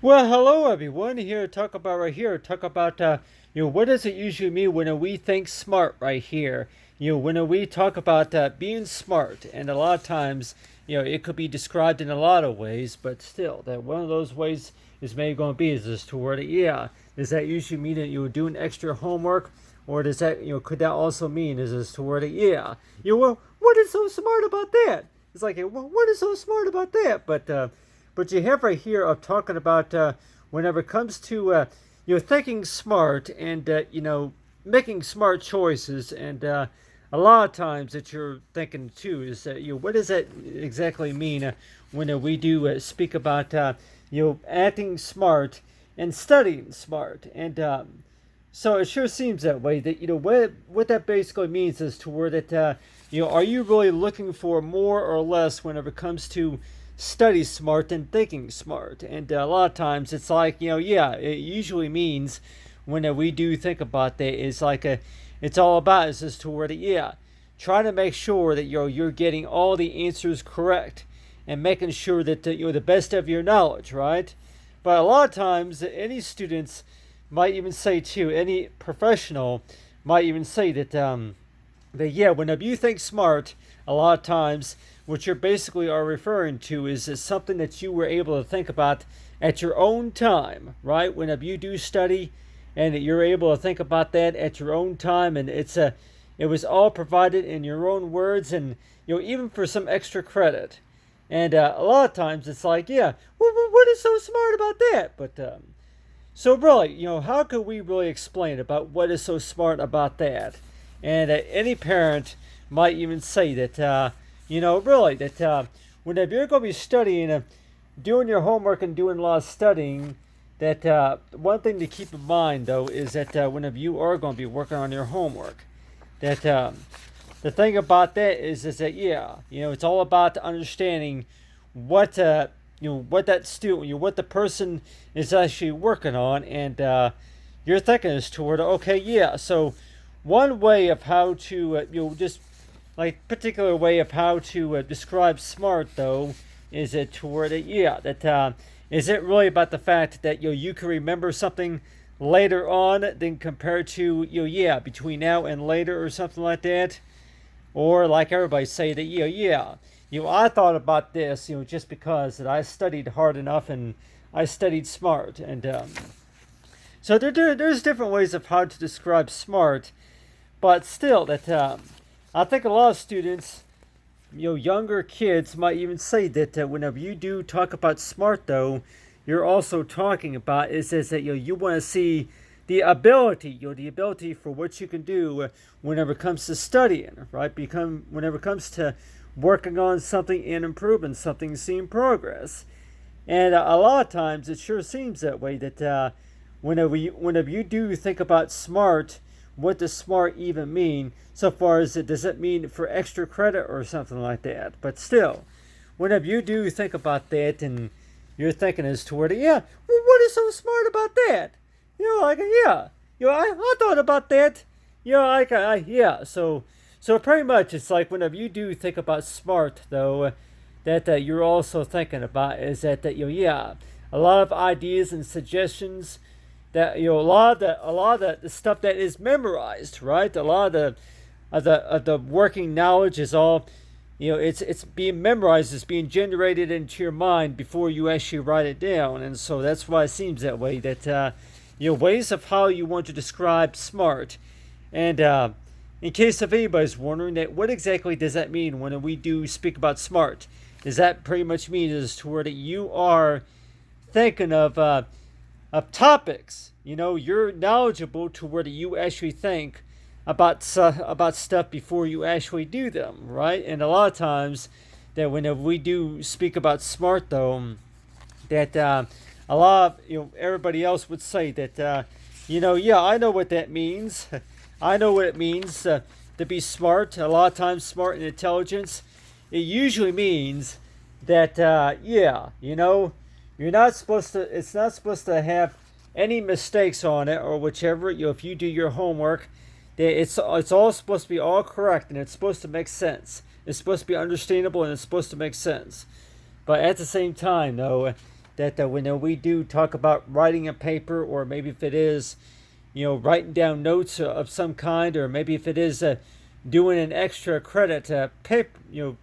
Well, hello everyone. Here to talk about right here. Talk about what does it usually mean when we think smart right here? When we talk about being smart, and a lot of times, it could be described in a lot of ways, but still, that one of those ways is maybe going to be is this toward it. Yeah, does that usually mean that you're doing extra homework, or does that could that also mean is this toward it? Yeah, well, what is so smart about that? It's like, well, what is so smart about that? But you have right here of talking about whenever it comes to thinking smart and making smart choices, and a lot of times that you're thinking too is that what does that exactly mean when we do speak about acting smart and studying smart, and so it sure seems that way. That what that basically means is to where that are you really looking for more or less whenever it comes to study smart and thinking smart? And a lot of times it's like yeah, it usually means when we do think about that, it's like it's all about is just to where yeah, trying to make sure that you're getting all the answers correct and making sure that you're the best of your knowledge, right? But a lot of times, any students might even say too, any professional might even say that yeah, whenever you think smart, a lot of times what you're basically are referring to is something that you were able to think about at your own time, right? Whenever you do study, and you're able to think about that at your own time, and it was all provided in your own words, and even for some extra credit. And a lot of times it's like, yeah, well, what is so smart about that? But so really, how could we really explain about what is so smart about that? And any parent might even say that, really, that whenever you're going to be studying, doing your homework and doing a lot of studying, that one thing to keep in mind, though, is that whenever you are going to be working on your homework, that the thing about that is that, yeah, it's all about understanding what what that student, what the person is actually working on, and you're thinking is toward, okay, yeah, so one way of how to just like particular way of how to describe smart, though, is it toward it, yeah, that is it really about the fact that you can remember something later on than compared to yeah, between now and later or something like that? Or like everybody say that yeah, I thought about this just because that I studied hard enough and I studied smart, and so there's different ways of how to describe smart, but still that I think a lot of students, younger kids might even say that whenever you do talk about smart, though, you're also talking about is that you want to see the ability, the ability for what you can do whenever it comes to studying, right? Whenever it comes to working on something and improving something, seeing progress. And a lot of times it sure seems that way, that whenever you do think about smart, what does smart even mean? So far as does it mean for extra credit or something like that? But still, whenever you do think about that, and you're thinking as toward it, yeah, well, what is so smart about that? Like yeah, I thought about that. Like yeah. So pretty much it's like whenever you do think about smart, though, that you're also thinking about is that yeah, a lot of ideas and suggestions, that a lot of the stuff that is memorized, right? A lot of the working knowledge is all it's being memorized, it's being generated into your mind before you actually write it down. And so that's why it seems that way, that ways of how you want to describe smart. And in case if anybody's wondering, that what exactly does that mean when we do speak about smart? Does that pretty much mean is to where that you are thinking of topics, you're knowledgeable to where you actually think about stuff before you actually do them, right? And a lot of times that whenever we do speak about smart, though, that a lot of everybody else would say that yeah, I know what that means. I know what it means to be smart. A lot of times, smart and intelligence, it usually means that yeah, you're not supposed to. It's not supposed to have any mistakes on it or whichever. If you do your homework, it's all supposed to be all correct, and it's supposed to make sense. It's supposed to be understandable, and it's supposed to make sense. But at the same time, though, that when we do talk about writing a paper, or maybe if it is, writing down notes of some kind, or maybe if it is doing an extra credit paper,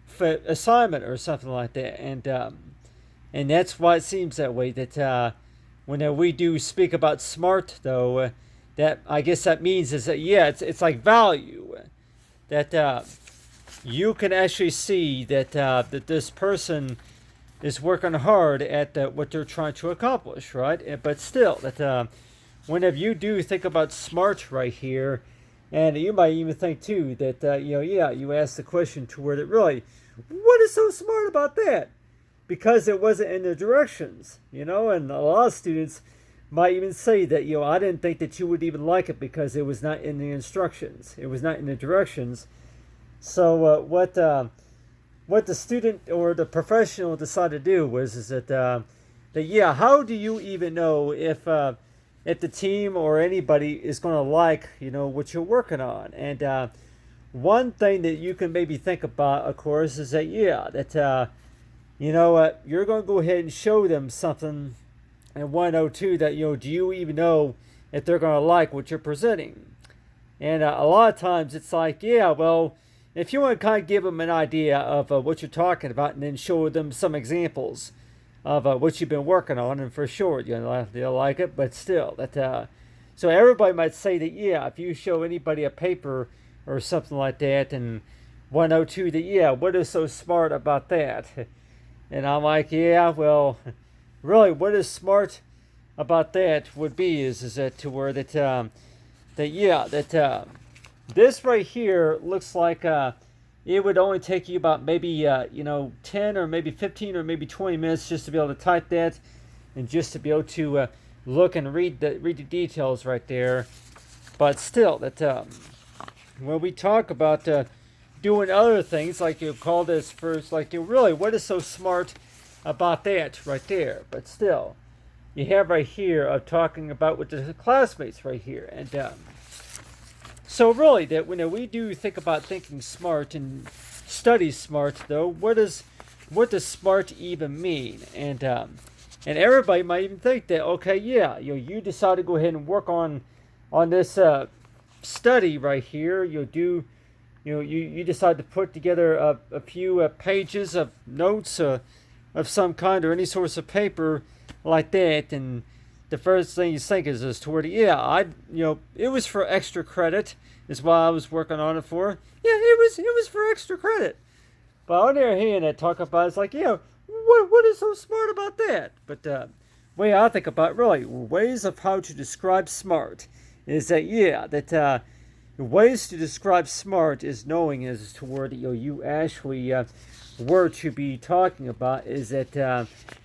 for assignment or something like that, and that's why it seems that way. That when we do speak about smart, though, that I guess that means is that yeah, it's like value that you can actually see that that this person is working hard at what they're trying to accomplish, right? But still, that whenever you do think about smart right here, and you might even think too that yeah, you ask the question to where it really, what is so smart about that? Because it wasn't in the directions, and a lot of students might even say that I didn't think that you would even like it because it was not in the instructions, it was not in the directions. So what the student or the professional decided to do was is that yeah, how do you even know if the team or anybody is going to like what you're working on? And one thing that you can maybe think about, of course, is that yeah, that you're going to go ahead and show them something, and want to know too that do you even know if they're going to like what you're presenting? And a lot of times it's like, yeah, well, if you want to kind of give them an idea of what you're talking about, and then show them some examples of what you've been working on, and for sure they'll like it. But still, that so everybody might say that yeah, if you show anybody a paper or something like that, and 102 that yeah, what is so smart about that? And I'm like, yeah, well, really, what is smart about that would be is that to where that yeah, that this right here looks like it would only take you about maybe 10 or maybe 15 or maybe 20 minutes just to be able to type that, and just to be able to look and read the details right there. But still, that when we talk about doing other things, like you call this first, like really, what is so smart about that right there? But still, you have right here of talking about with the classmates right here, and so really, that when we do think about thinking smart and study smart, though, what does smart even mean? And everybody might even think that okay, yeah, you decide to go ahead and work on this study right here. You decide to put together a few pages of notes of some kind, or any source of paper like that, and the first thing you think is toward yeah, it was for extra credit, is why I was working on it for. Yeah, it was for extra credit. But on the other hand, I talk about it's like, yeah, what is so smart about that? But way I think about really ways of how to describe smart is that yeah, that ways to describe smart is knowing as to where you actually were to be talking about is that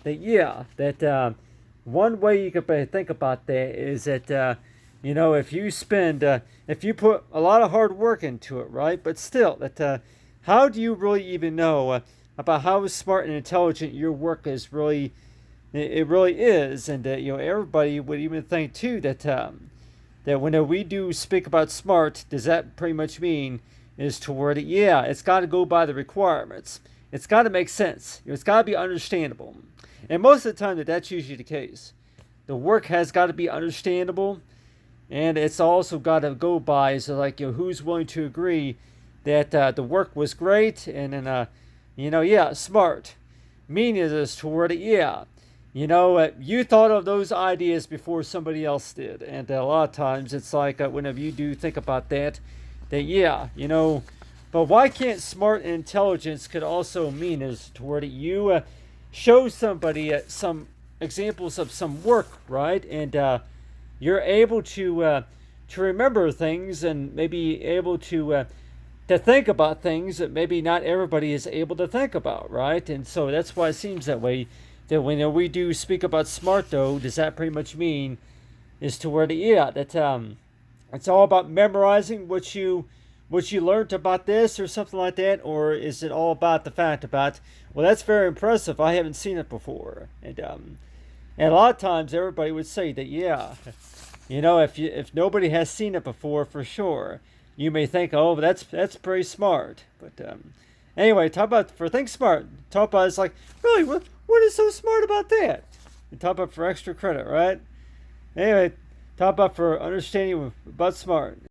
yeah, that one way you could think about that is that if you put a lot of hard work into it, right? But still, that how do you really even know about how smart and intelligent your work is really? It really is, and everybody would even think too that that when we do speak about smart, does that pretty much mean is toward it? Yeah, it's got to go by the requirements. It's got to make sense. It's got to be understandable. And most of the time, that's usually the case. The work has got to be understandable, and it's also got to go by so like who's willing to agree that the work was great, and then yeah, smart. Meaning is toward it, yeah. You thought of those ideas before somebody else did, and a lot of times it's like whenever you do think about that yeah, but why can't smart and intelligence could also mean is toward it you show somebody some examples of some work, right? And you're able to remember things, and maybe able to think about things that maybe not everybody is able to think about, right? And so that's why it seems that way. That when we do speak about smart, though, does that pretty much mean is to where yeah, that it's all about memorizing what you learned about this or something like that, or is it all about the fact about, well, that's very impressive, I haven't seen it before? And a lot of times everybody would say that yeah, if nobody has seen it before, for sure, you may think, oh, that's pretty smart. But Anyway, talk about for Think Smart. Talk about it's like really what is so smart about that? You talk about for extra credit, right? Anyway, talk about for understanding about smart.